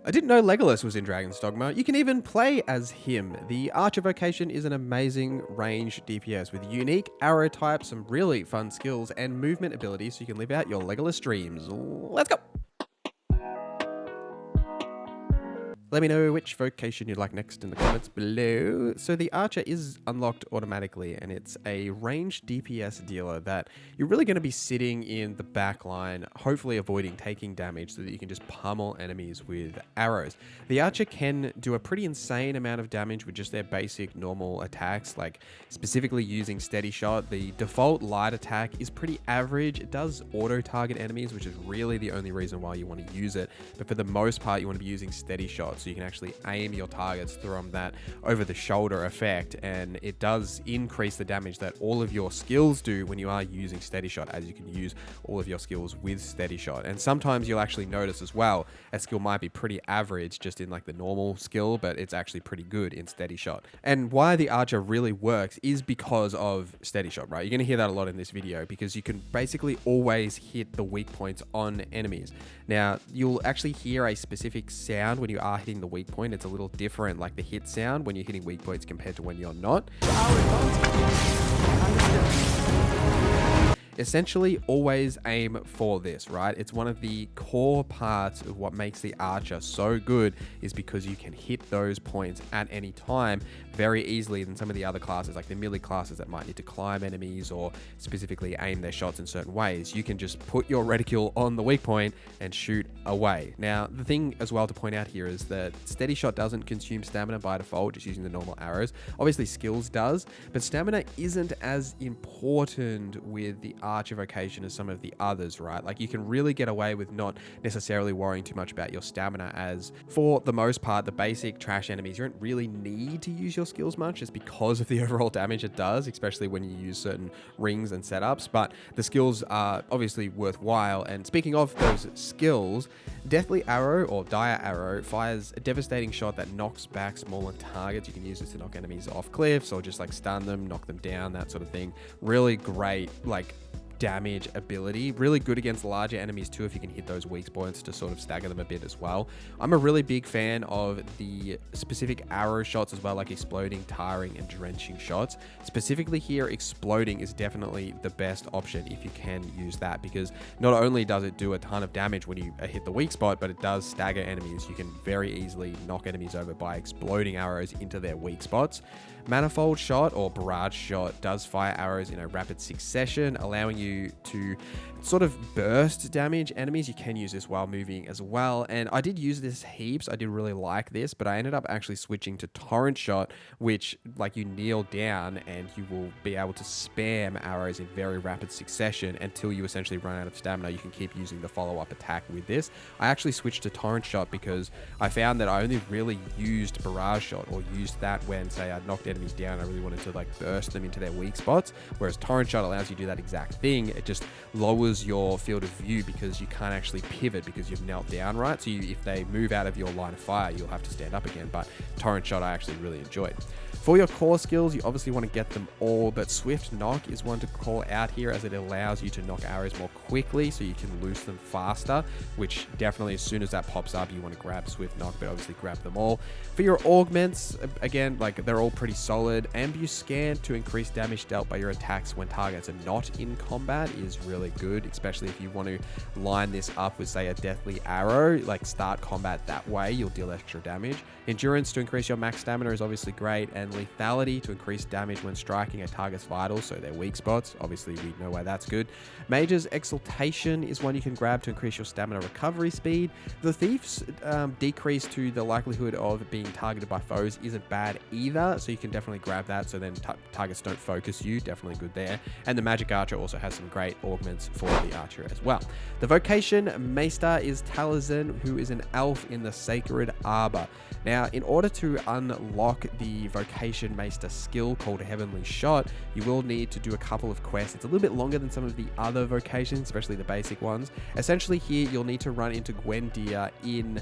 I didn't know Legolas was in Dragon's Dogma. You can even play as him. The Archer Vocation is an amazing range DPS with unique arrow types, some really fun skills, and movement abilities so you can live out your Legolas dreams. Let's go! Let me know which vocation you'd like next in the comments below. So the Archer is unlocked automatically, and it's a ranged DPS dealer that you're really going to be sitting in the back line, hopefully avoiding taking damage so that you can just pummel enemies with arrows. The Archer can do a pretty insane amount of damage with just their basic normal attacks, like specifically using Steady Shot. The default light attack is pretty average. It does auto-target enemies, which is really the only reason why you want to use it. But for the most part, you want to be using Steady Shot, so you can actually aim your targets from that over the shoulder effect, and it does increase the damage that all of your skills do when you are using Steady Shot, as you can use all of your skills with Steady Shot. And sometimes you'll actually notice as well a skill might be pretty average just in like the normal skill, but it's actually pretty good in Steady Shot. And why the Archer really works is because of Steady Shot, right? You're going to hear that a lot in this video because you can basically always hit the weak points on enemies. Now, you'll actually hear a specific sound when you are hitting the weak point. It's a little different, like the hit sound when you're hitting weak points compared to when you're not. Essentially, always aim for this, right? It's one of the core parts of what makes the Archer so good, is because you can hit those points at any time very easily than some of the other classes, like the melee classes that might need to climb enemies or specifically aim their shots in certain ways. You can just put your reticule on the weak point and shoot away. Now, the thing as well to point out here is that Steady Shot doesn't consume stamina by default, just using the normal arrows. Obviously, skills does, but stamina isn't as important with the Archer Vocation as some of the others, right? Like, you can really get away with not necessarily worrying too much about your stamina, as for the most part, the basic trash enemies, you don't really need to use your skills much just because of the overall damage it does, especially when you use certain rings and setups. But the skills are obviously worthwhile. And speaking of those skills, Deathly Arrow or Dire Arrow fires a devastating shot that knocks back smaller targets. You can use this to knock enemies off cliffs or just like stun them, knock them down, that sort of thing. Really great, like, damage ability. Really good against larger enemies too, if you can hit those weak points to sort of stagger them a bit as well. I'm a really big fan of the specific arrow shots as well, like exploding, tiring, and drenching shots. Specifically here, exploding is definitely the best option if you can use that, because not only does it do a ton of damage when you hit the weak spot, but it does stagger enemies. You can very easily knock enemies over by exploding arrows into their weak spots. Manifold Shot or Barrage Shot does fire arrows in a rapid succession, allowing you to sort of burst damage enemies. You can use this while moving as well, and I did use this heaps. I did really like this, but I ended up actually switching to Torrent Shot, which, like, you kneel down and you will be able to spam arrows in very rapid succession until you essentially run out of stamina. You can keep using the follow-up attack with this. I actually switched to Torrent Shot because I found that I only really used Barrage Shot or used that when, say, I knocked enemies down, I really wanted to like burst them into their weak spots, whereas Torrent Shot allows you to do that exact thing. It just lowers your field of view because you can't actually pivot because you've knelt down, right? So if they move out of your line of fire, you'll have to stand up again. But Torrent Shot I actually really enjoyed. For your core skills, you obviously want to get them all, but Swift Knock is one to call out here, as it allows you to knock arrows more quickly so you can loose them faster, which definitely, as soon as that pops up, you want to grab Swift Knock, but obviously grab them all. For your augments, again, like, they're all pretty solid. Ambuscan to increase damage dealt by your attacks when targets are not in combat is really good, especially if you want to line this up with, say, a Deathly Arrow, like start combat that way, you'll deal extra damage. Endurance to increase your max stamina is obviously great, and Lethality to increase damage when striking a target's vitals, so their weak spots. Obviously, we know why that's good. Mage's Exaltation is one you can grab to increase your stamina recovery speed. The Thief's decrease to the likelihood of being targeted by foes isn't bad either, so you can definitely grab that, so then targets don't focus you. Definitely good there. And the Magic Archer also has some great augments for the Archer as well. The Vocation Maister is Taliesin, who is an elf in the Sacred Arbor. Now, in order to unlock the Vocation Vocation Maister skill called Heavenly Shot, you will need to do a couple of quests. It's a little bit longer than some of the other vocations, especially the basic ones. Essentially here, you'll need to run into Gwendir in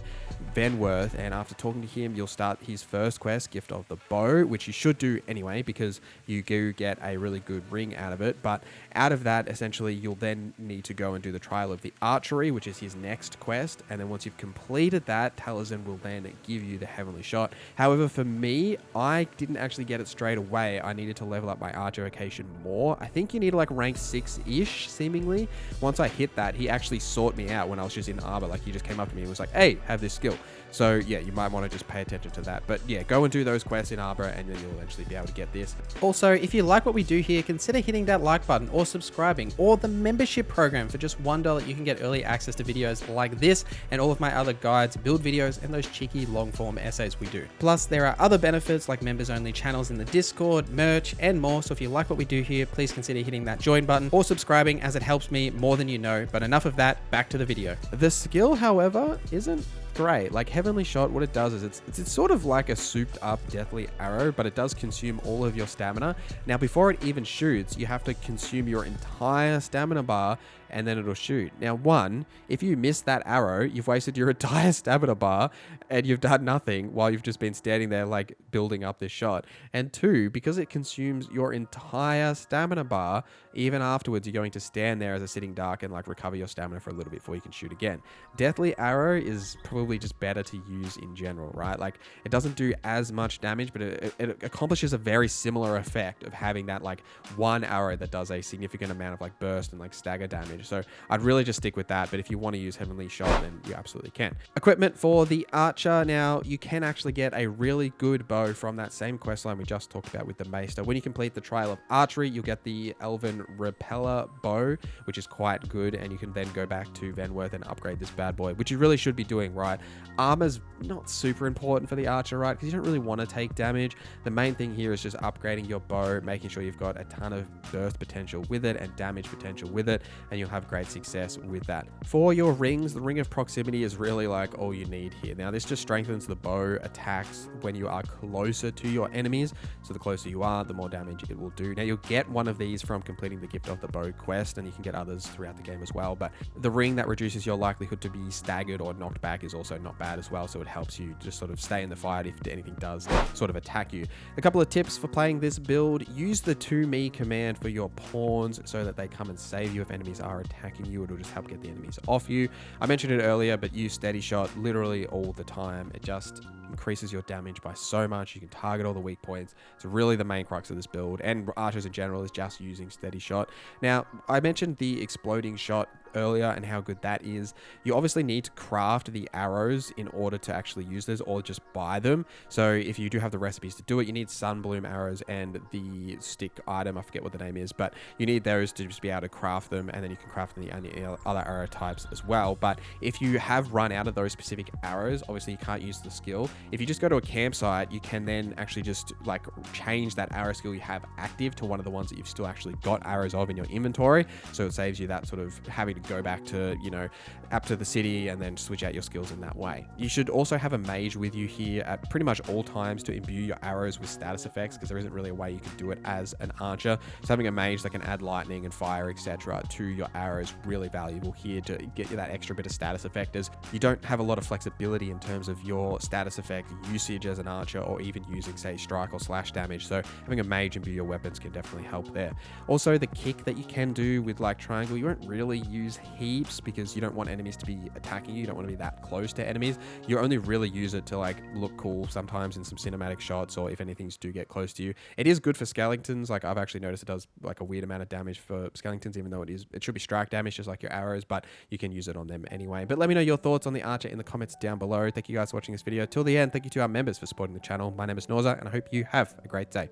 Venworth, and after talking to him, you'll start his first quest, Gift of the Bow, which you should do anyway, because you do get a really good ring out of it. But out of that, essentially, you'll then need to go and do the Trial of the Archery, which is his next quest. And then once you've completed that, Taliesin will then give you the Heavenly Shot. However, for me, I didn't actually get it straight away. I needed to level up my Archer vocation more. I think you need like rank 6-ish, seemingly. Once I hit that, he actually sought me out when I was just in Arbor. Like, he just came up to me and was like, hey, have this skill. So yeah, you might want to just pay attention to that. But yeah, go and do those quests in Arbor, and then you'll eventually be able to get this. Also, if you like what we do here, consider hitting that like button or subscribing, or the membership program. For just $1, you can get early access to videos like this and all of my other guides, build videos, and those cheeky long form essays we do. Plus, there are other benefits like members only channels in the Discord, merch, and more. So if you like what we do here, please consider hitting that join button or subscribing, as it helps me more than you know. But enough of that, back to the video. The skill, however, isn't great. Like, Heavenly Shot, what it does is it's sort of like a souped up deathly arrow, but it does consume all of your stamina. Now, before it even shoots, you have to consume your entire stamina bar, and then it'll shoot. Now, one, if you miss that arrow, you've wasted your entire stamina bar and you've done nothing while you've just been standing there like building up this shot. And two, because it consumes your entire stamina bar, even afterwards, you're going to stand there as a sitting duck and like recover your stamina for a little bit before you can shoot again. Deathly arrow is probably just better to use in general, right? Like, it doesn't do as much damage, but it accomplishes a very similar effect of having that like one arrow that does a significant amount of like burst and like stagger damage. So I'd really just stick with that. But if you want to use Heavenly Shot, then you absolutely can. Equipment for the Archer. Now, you can actually get a really good bow from that same questline we just talked about with the Maister. When you complete the Trial of Archery, you'll get the Elven Repeller bow, which is quite good. And you can then go back to Venworth and upgrade this bad boy, which you really should be doing, right? Armor's not super important for the Archer, right? Because you don't really want to take damage. The main thing here is just upgrading your bow, making sure you've got a ton of burst potential with it and damage potential with it, and you'll have great success with that. For your rings, the Ring of Proximity is really like all you need here. Now, this just strengthens the bow attacks when you are closer to your enemies. So the closer you are, the more damage it will do. Now, you'll get one of these from completing the Gift of the Bow quest, and you can get others throughout the game as well. But the ring that reduces your likelihood to be staggered or knocked back is also not bad as well. So it helps you just sort of stay in the fight if anything does sort of attack you. A couple of tips for playing this build: use the To Me command for your pawns so that they come and save you if enemies are attacking you. It'll just help get the enemies off you. I mentioned it earlier, but use Steady Shot literally all the time. It just increases your damage by so much. You can target all the weak points. It's really the main crux of this build, and archers in general is just using Steady Shot. Now, I mentioned the exploding shot earlier and how good that is. You obviously need to craft the arrows in order to actually use this, or just buy them. So if you do have the recipes to do it, you need Sunbloom arrows and the stick item, I forget what the name is, but you need those to just be able to craft them, and then you can craft the other arrow types as well. But if you have run out of those specific arrows, obviously you can't use the skill. If you just go to a campsite, you can then actually just like change that arrow skill you have active to one of the ones that you've still actually got arrows of in your inventory. So it saves you that sort of having to go back to, you know, up to the city and then switch out your skills in that way. You should also have a mage with you here at pretty much all times to imbue your arrows with status effects, because there isn't really a way you can do it as an archer. So having a mage that can add lightning and fire, etc., to your arrows really valuable here to get you that extra bit of status effect, as you don't have a lot of flexibility in terms of your status effect usage as an archer, or even using, say, strike or slash damage. So having a mage imbue your weapons can definitely help there. Also, the kick that you can do with like triangle, you won't really use heaps because you don't want enemies to be attacking you. You don't want to be that close to enemies. You only really use it to like look cool sometimes in some cinematic shots, or if anything do get close to you. It is good for skeletons. Like, I've actually noticed it does like a weird amount of damage for skeletons, even though it should be strike damage just like your arrows, but you can use it on them anyway. But let me know your thoughts on the archer in the comments down below. Thank you guys for watching this video till the end. Thank you to our members for supporting the channel. My name is NorZZa, and I hope you have a great day.